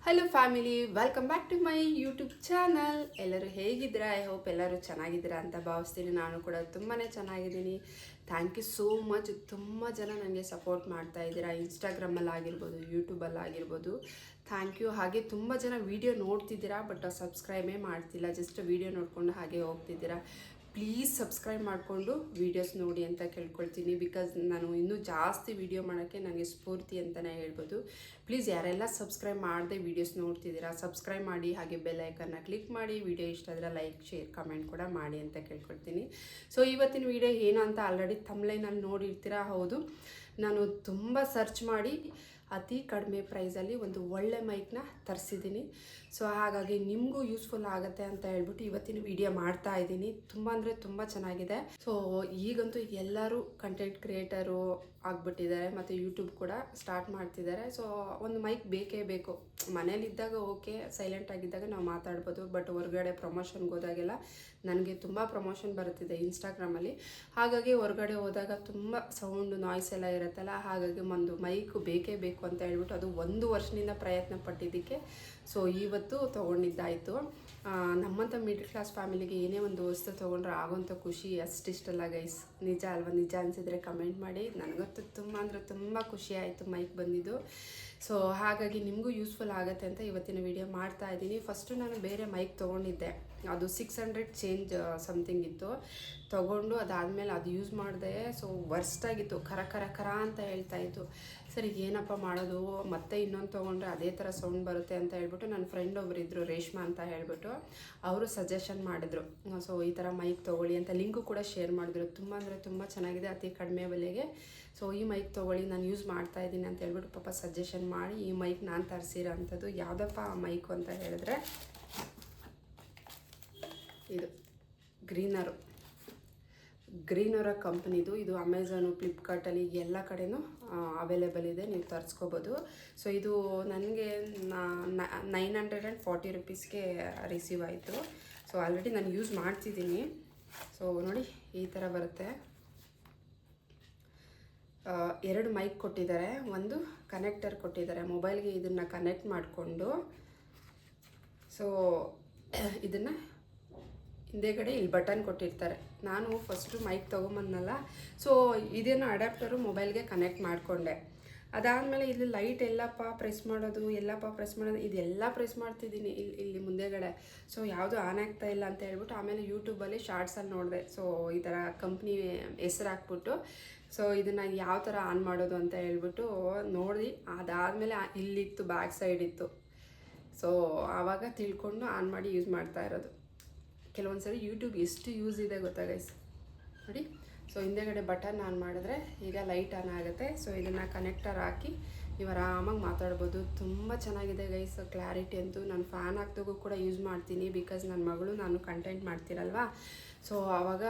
Hello family, welcome back to my YouTube channel. ಎಲ್ಲರೂ ಹೇಗಿದ್ದೀರಾ? I hope ಎಲ್ಲರೂ ಚೆನ್ನಾಗಿದ್ದೀರಾ ಅಂತ ಭಾವಿಸ್ತೀನಿ. ನಾನು ಕೂಡ ತುಂಬಾ ಚೆನ್ನಾಗಿದ್ದೀನಿ. Thank you so much. ತುಂಬ ಜನ ನನಗೆ ಸಪೋರ್ಟ್ ಮಾಡ್ತಾ ಇದ್ದೀರಾ, ಇನ್ಸ್ಟಾಗ್ರಾಮಲ್ಲಿ ಆಗಿರ್ಬೋದು, ಯೂಟ್ಯೂಬಲ್ಲಿ ಆಗಿರ್ಬೋದು. Thank you. ಹಾಗೆ ತುಂಬ ಜನ ವೀಡಿಯೋ ನೋಡ್ತಿದ್ದೀರಾ, ಬಟ್ ಸಬ್ಸ್ಕ್ರೈಬೇ ಮಾಡ್ತಿಲ್ಲ, ಜಸ್ಟ್ ವೀಡಿಯೋ ನೋಡಿಕೊಂಡು ಹಾಗೆ ಹೋಗ್ತಿದ್ದೀರಾ. ಪ್ಲೀಸ್ ಸಬ್ಸ್ಕ್ರೈಬ್ ಮಾಡಿಕೊಂಡು ವೀಡಿಯೋಸ್ ನೋಡಿ ಅಂತ ಕೇಳ್ಕೊಳ್ತೀನಿ. ಬಿಕಾಸ್ ನಾನು ಇನ್ನೂ ಜಾಸ್ತಿ ವೀಡಿಯೋ ಮಾಡೋಕ್ಕೆ ನನಗೆ ಸ್ಫೂರ್ತಿ ಅಂತಲೇ ಹೇಳ್ಬೋದು. ಪ್ಲೀಸ್ ಯಾರೆಲ್ಲ ಸಬ್ಸ್ಕ್ರೈಬ್ ಮಾಡದೆ ವೀಡಿಯೋಸ್ ನೋಡ್ತಿದ್ದೀರಾ, ಸಬ್ಸ್ಕ್ರೈಬ್ ಮಾಡಿ, ಹಾಗೆ ಬೆಲ್ ಐಕನ್ನ ಕ್ಲಿಕ್ ಮಾಡಿ. ವೀಡಿಯೋ ಇಷ್ಟ ಆದರೆ ಲೈಕ್, ಶೇರ್, ಕಮೆಂಟ್ ಕೂಡ ಮಾಡಿ ಅಂತ ಕೇಳ್ಕೊಳ್ತೀನಿ. ಸೊ ಇವತ್ತಿನ ವೀಡಿಯೋ ಏನು ಅಂತ ಆಲ್ರೆಡಿ ಥಂಬ್ನೈಲಲ್ಲಿ ನೋಡಿರ್ತೀರಾ. ಹೌದು, ನಾನು ತುಂಬ ಸರ್ಚ್ ಮಾಡಿ ಅತಿ ಕಡಿಮೆ ಪ್ರೈಸಲ್ಲಿ ಒಂದು ಒಳ್ಳೆ ಮೈಕ್ನ ತರಿಸಿದ್ದೀನಿ. ಸೊ ಹಾಗಾಗಿ ನಿಮಗೂ ಯೂಸ್ಫುಲ್ ಆಗುತ್ತೆ ಅಂತ ಹೇಳ್ಬಿಟ್ಟು ಇವತ್ತಿನ ವಿಡಿಯೋ ಮಾಡ್ತಾ ಇದ್ದೀನಿ. ತುಂಬ ಅಂದರೆ ತುಂಬ ಚೆನ್ನಾಗಿದೆ. ಸೊ ಈಗಂತೂ ಎಲ್ಲರೂ ಕಂಟೆಂಟ್ ಕ್ರಿಯೇಟರು ಆಗಿಬಿಟ್ಟಿದ್ದಾರೆ ಮತ್ತು ಯೂಟ್ಯೂಬ್ ಕೂಡ ಸ್ಟಾರ್ಟ್ ಮಾಡ್ತಿದ್ದಾರೆ. ಸೊ ಒಂದು ಮೈಕ್ ಬೇಕೇ ಬೇಕು. ಮನೇಲಿದ್ದಾಗ ಓಕೆ, ಸೈಲೆಂಟ್ ಆಗಿದ್ದಾಗ ನಾವು ಮಾತಾಡ್ಬೋದು. ಬಟ್ ಹೊರಗಡೆ ಪ್ರಮೋಷನ್ಗೆ ಹೋದಾಗೆಲ್ಲ ನನಗೆ ತುಂಬ ಪ್ರಮೋಷನ್ ಬರುತ್ತಿದೆ ಇನ್ಸ್ಟಾಗ್ರಾಮಲ್ಲಿ. ಹಾಗಾಗಿ ಹೊರಗಡೆ ಹೋದಾಗ ತುಂಬ ಸೌಂಡು, ನಾಯ್ಸ್ ಎಲ್ಲ ಇರುತ್ತಲ್ಲ, ಹಾಗಾಗಿ ಒಂದು ಮೈಕ್ ಬೇಕೇ ಬೇಕು ಅಂತ ಹೇಳ್ಬಿಟ್ಟು ಅದು 1 ವರ್ಷದಿಂದ ಪ್ರಯತ್ನ ಪಟ್ಟಿದ್ದಕ್ಕೆ ಸೊ ಇವತ್ತು ತೊಗೊಂಡಿದ್ದಾಯಿತು. ನಮ್ಮಂಥ ಮಿಡ್ಲ್ ಕ್ಲಾಸ್ ಫ್ಯಾಮಿಲಿಗೆ ಏನೇ ಒಂದು ವಸ್ತು ತೊಗೊಂಡ್ರೆ ಆಗೋಂಥ ಖುಷಿ ಅಷ್ಟಿಷ್ಟಲ್ಲ ಗೈಸ್. ನಿಜ ಅಲ್ವಾ? ನಿಜ ಅನಿಸಿದರೆ ಕಮೆಂಟ್ ಮಾಡಿ. ನನಗಂತೂ ತುಂಬ ಅಂದರೆ ತುಂಬ ಖುಷಿ ಆಯಿತು ಮೈಕ್ ಬಂದಿದ್ದು. ಸೊ ಹಾಗಾಗಿ ನಿಮಗೂ ಯೂಸ್ಫುಲ್ ಆಗುತ್ತೆ ಅಂತ ಇವತ್ತಿನ ವಿಡಿಯೋ ಮಾಡ್ತಾ ಇದ್ದೀನಿ. ಫಸ್ಟು ನಾನು ಬೇರೆ ಮೈಕ್ ತೊಗೊಂಡಿದ್ದೆ, ಅದು 600 ಚೇಂಜ್ ಸಮಥಿಂಗ್ ಇತ್ತು. ತೊಗೊಂಡು ಅದಾದಮೇಲೆ ಅದು ಯೂಸ್ ಮಾಡಿದೆ. ಸೊ ವರ್ಸ್ಟಾಗಿತ್ತು, ಕರ ಕರ ಕರ ಅಂತ ಹೇಳ್ತಾಯಿತ್ತು. ಸರಿ ಏನಪ್ಪ ಮಾಡೋದು, ಮತ್ತೆ ಇನ್ನೊಂದು ತೊಗೊಂಡ್ರೆ ಅದೇ ಥರ ಸೌಂಡ್ ಬರುತ್ತೆ ಅಂತ ಹೇಳ್ಬಿಟ್ಟು ನನ್ನ ಫ್ರೆಂಡ್ ಒಬ್ಬರು ಇದ್ದರು, ರೇಷ್ಮಾ ಅಂತ ಹೇಳ್ಬಿಟ್ಟು, ಅವರು ಸಜೆಷನ್ ಮಾಡಿದ್ರು. ಸೊ ಈ ಥರ ಮೈಕ್ ತೊಗೊಳ್ಳಿ ಅಂತ ಲಿಂಕು ಕೂಡ ಶೇರ್ ಮಾಡಿದ್ರು. ತುಂಬ ಅಂದರೆ ತುಂಬ ಚೆನ್ನಾಗಿದೆ, ಅತಿ ಕಡಿಮೆ ಬೆಲೆಗೆ. ಸೊ ಈ ಮೈಕ್ ತೊಗೊಳ್ಳಿ, ನಾನು ಯೂಸ್ ಮಾಡ್ತಾ ಇದ್ದೀನಿ ಅಂತ ಹೇಳ್ಬಿಟ್ಟು ಪಾಪ ಸಜೆಷನ್ ಮಾಡಿ ಈ ಮೈಕ್ ನಾನು ತರಿಸಿರೋ ಅಂಥದ್ದು. ಯಾವುದಪ್ಪ ಆ ಮೈಕು ಅಂತ ಹೇಳಿದ್ರೆ ಇದು ಗ್ರೀನರ ಕಂಪ್ನಿದು. ಇದು ಅಮೆಝಾನು, ಫ್ಲಿಪ್ಕಾರ್ಟಲ್ಲಿ ಎಲ್ಲ ಕಡೆನೂ ಅವೈಲೇಬಲ್ ಇದೆ, ನೀವು ತರಿಸ್ಕೋಬೋದು. ಸೊ ಇದು ನನಗೆ 940 ರುಪೀಸ್ಗೆ ರಿಸೀವ್ ಆಯಿತು. ಸೊ ಆಲ್ರೆಡಿ ನಾನು ಯೂಸ್ ಮಾಡ್ತಿದ್ದೀನಿ. ಸೊ ನೋಡಿ ಈ ಥರ ಬರುತ್ತೆ. 2 ಮೈಕ್ ಕೊಟ್ಟಿದ್ದಾರೆ, ಒಂದು ಕನೆಕ್ಟರ್ ಕೊಟ್ಟಿದ್ದಾರೆ. ಮೊಬೈಲ್ಗೆ ಇದನ್ನು ಕನೆಕ್ಟ್ ಮಾಡಿಕೊಂಡು ಸೊ ಇದನ್ನು ಹಿಂದೆಗಡೆ ಇಲ್ಲಿ ಬಟನ್ ಕೊಟ್ಟಿರ್ತಾರೆ. ನಾನು ಫಸ್ಟು ಮೈಕ್ ತೊಗೊಂಬಂದನಲ್ಲ, ಸೊ ಇದನ್ನು ಅಡ್ಯಾಪ್ಟರು ಮೊಬೈಲ್ಗೆ ಕನೆಕ್ಟ್ ಮಾಡಿಕೊಂಡೆ. ಅದಾದಮೇಲೆ ಇಲ್ಲಿ ಲೈಟ್ ಎಲ್ಲಪ್ಪ ಪ್ರೆಸ್ ಮಾಡೋದು, ಇದೆಲ್ಲ ಪ್ರೆಸ್ ಮಾಡ್ತಿದ್ದೀನಿ ಇಲ್ಲಿ ಮುಂದೆಗಡೆ. ಸೊ ಯಾವುದು ಆನ್ ಆಗ್ತಾ ಇಲ್ಲ ಅಂತ ಹೇಳ್ಬಿಟ್ಟು ಆಮೇಲೆ ಯೂಟ್ಯೂಬಲ್ಲಿ ಶಾರ್ಟ್ಸಲ್ಲಿ ನೋಡಿದೆ. ಸೊ ಈ ಥರ ಕಂಪ್ನಿ ಹೆಸರು ಹಾಕ್ಬಿಟ್ಟು ಸೊ ಇದನ್ನು ಯಾವ ಥರ ಆನ್ ಮಾಡೋದು ಅಂತ ಹೇಳ್ಬಿಟ್ಟು ನೋಡಿ. ಅದಾದಮೇಲೆ ಇಲ್ಲಿತ್ತು, ಬ್ಯಾಕ್ ಸೈಡ್ ಇತ್ತು. ಸೊ ಆವಾಗ ತಿಳ್ಕೊಂಡು ಆನ್ ಮಾಡಿ ಯೂಸ್ ಮಾಡ್ತಾ ಇರೋದು. ಕೆಲವೊಂದು ಸರಿ ಯೂಟ್ಯೂಬ್ ಎಷ್ಟು ಯೂಸ್ ಇದೆ ಗೊತ್ತಾ ಗೈಸ್, ನೋಡಿ. ಸೊ ಹಿಂದೆಗಡೆ ಬಟನ್ ಆನ್ ಮಾಡಿದ್ರೆ ಈಗ ಲೈಟ್ ಆನ್ ಆಗುತ್ತೆ. ಸೊ ಇದನ್ನು ಕನೆಕ್ಟರ್ ಹಾಕಿ ನೀವು ಆರಾಮಾಗಿ ಮಾತಾಡ್ಬೋದು. ತುಂಬ ಚೆನ್ನಾಗಿದೆ ಗೈಸ್, ಕ್ಲಾರಿಟಿ ಅಂತೂ. ನಾನು ಫ್ಯಾನ್ ಹಾಕ್ದಾಗೂ ಕೂಡ ಯೂಸ್ ಮಾಡ್ತೀನಿ. ಬಿಕಾಸ್ ನನ್ನ ಮಗಳು ನಾನು ಕಂಟೆಂಟ್ ಮಾಡ್ತೀರಲ್ವಾ, ಸೊ ಆವಾಗ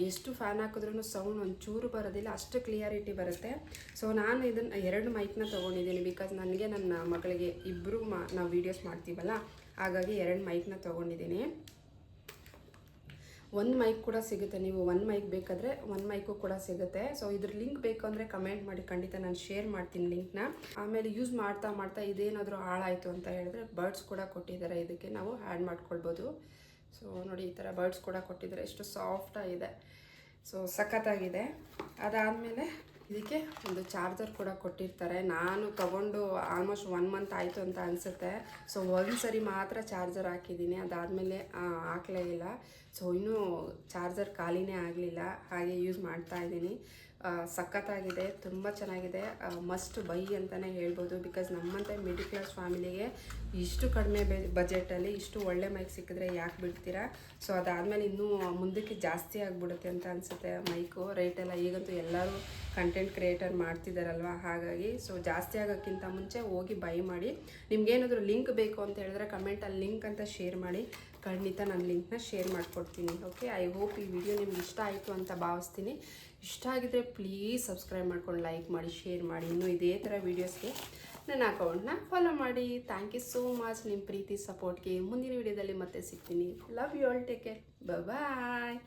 ಎಷ್ಟು ಫ್ಯಾನ್ ಹಾಕಿದ್ರೂ ಸೌಂಡ್ ಒಂಚೂರು ಬರೋದಿಲ್ಲ, ಅಷ್ಟು ಕ್ಲಿಯರಿಟಿ ಬರುತ್ತೆ. ಸೊ ನಾನು ಇದನ್ನು 2 ಮೈಕ್ನ ತೊಗೊಂಡಿದ್ದೀನಿ. ಬಿಕಾಸ್ ನನಗೆ ನನ್ನ ಮಗಳಿಗೆ ಇಬ್ಬರು ನಾವು ವೀಡಿಯೋಸ್ ಮಾಡ್ತೀವಲ್ಲ, ಹಾಗಾಗಿ 2 ಮೈಕ್ನ ತೊಗೊಂಡಿದ್ದೀನಿ. 1 ಮೈಕ್ ಕೂಡ ಸಿಗುತ್ತೆ, ನೀವು 1 ಮೈಕ್ ಬೇಕಾದರೆ 1 ಮೈಕು ಕೂಡ ಸಿಗುತ್ತೆ. ಸೊ ಇದ್ರ ಲಿಂಕ್ ಬೇಕು ಅಂದರೆ ಕಮೆಂಟ್ ಮಾಡಿ, ಖಂಡಿತ ನಾನು ಶೇರ್ ಮಾಡ್ತೀನಿ ಲಿಂಕ್ನ. ಆಮೇಲೆ ಯೂಸ್ ಮಾಡ್ತಾ ಇದೇನಾದರೂ ಹಾಳಾಯಿತು ಅಂತ ಹೇಳಿದ್ರೆ ಬರ್ಡ್ಸ್ ಕೂಡ ಕೊಟ್ಟಿದ್ದಾರೆ, ಇದಕ್ಕೆ ನಾವು ಆ್ಯಡ್ ಮಾಡ್ಕೊಳ್ಬೋದು. ಸೊ ನೋಡಿ ಈ ಥರ ಬರ್ಡ್ಸ್ ಕೂಡ ಕೊಟ್ಟಿದ್ದಾರೆ, ಎಷ್ಟು ಸಾಫ್ಟಾಗಿದೆ. ಸೊ ಸಖತ್ತಾಗಿದೆ. ಅದಾದಮೇಲೆ ಇದಕ್ಕೆ ಒಂದು ಚಾರ್ಜರ್ ಕೂಡ ಕೊಟ್ಟಿರ್ತಾರೆ. ನಾನು ತಗೊಂಡು ಆಲ್ಮೋಸ್ಟ್ 1 ಮಂತ್ ಆಯಿತು ಅಂತ ಅನಿಸುತ್ತೆ. ಸೊ ಒಂದು ಸರಿ ಮಾತ್ರ ಚಾರ್ಜರ್ ಹಾಕಿದ್ದೀನಿ, ಅದಾದಮೇಲೆ ಹಾಕಲೇ ಇಲ್ಲ. ಸೊ ಇನ್ನೂ ಚಾರ್ಜರ್ ಖಾಲಿನೇ ಆಗಲಿಲ್ಲ, ಹಾಗೆ ಯೂಸ್ ಮಾಡ್ತಾ ಇದ್ದೀನಿ. ಸಖತ್ತಾಗಿದೆ, ತುಂಬ ಚೆನ್ನಾಗಿದೆ. ಮಸ್ಟ್ ಬೈ ಅಂತಲೇ ಹೇಳ್ಬೋದು. ಬಿಕಾಸ್ ನಮ್ಮಂಥ ಮಿಡ್ಲ್ ಕ್ಲಾಸ್ ಫ್ಯಾಮಿಲಿಗೆ ಇಷ್ಟು ಕಡಿಮೆ ಬಜೆಟಲ್ಲಿ ಇಷ್ಟು ಒಳ್ಳೆ ಮೈಕ್ ಸಿಕ್ಕಿದ್ರೆ ಯಾಕೆ ಬಿಡ್ತೀರಾ? ಸೊ ಅದಾದಮೇಲೆ ಇನ್ನೂ ಮುಂದಕ್ಕೆ ಜಾಸ್ತಿ ಆಗಿಬಿಡುತ್ತೆ ಅಂತ ಅನಿಸುತ್ತೆ ಮೈಕು ರೇಟೆಲ್ಲ. ಈಗಂತೂ ಎಲ್ಲರೂ ಕಂಟೆಂಟ್ ಕ್ರಿಯೇಟರ್ ಮಾಡ್ತಿದ್ದಾರಲ್ವ, ಹಾಗಾಗಿ ಸೊ ಜಾಸ್ತಿ ಆಗೋಕ್ಕಿಂತ ಮುಂಚೆ ಹೋಗಿ ಬೈ ಮಾಡಿ. ನಿಮ್ಗೇನಾದರೂ ಲಿಂಕ್ ಬೇಕು ಅಂತ ಹೇಳಿದ್ರೆ ಕಮೆಂಟಲ್ಲಿ ಲಿಂಕ್ ಅಂತ ಶೇರ್ ಮಾಡಿ, ಖಂಡಿತ ನಾನು ಲಿಂಕ್ನ ಶೇರ್ ಮಾಡಿಕೊಡ್ತೀನಿ. ಓಕೆ, ಐ ಹೋಪ್ ಈ ವಿಡಿಯೋ ನಿಮ್ಗೆ ಇಷ್ಟ ಆಯಿತು ಅಂತ ಭಾವಿಸ್ತೀನಿ. ಇಷ್ಟ ಆಗಿದ್ರೆ ಪ್ಲೀಸ್ ಸಬ್ಸ್ಕ್ರೈಬ್ ಮಾಡ್ಕೊಂಡು ಲೈಕ್ ಮಾಡಿ, ಶೇರ್ ಮಾಡಿ. ಇನ್ನೂ ಇದೇ ಥರ ವೀಡಿಯೋಸ್ಗೆ ನನ್ನ ಅಕೌಂಟ್ನ ಫಾಲೋ ಮಾಡಿ. ಥ್ಯಾಂಕ್ ಯು ಸೋ ಮಚ್ ನಿಮ್ಮ ಪ್ರೀತಿ ಸಪೋರ್ಟ್ಗೆ. ಮುಂದಿನ ವಿಡಿಯೋದಲ್ಲಿ ಮತ್ತೆ ಸಿಗ್ತೀನಿ. Love you all, take care, bye.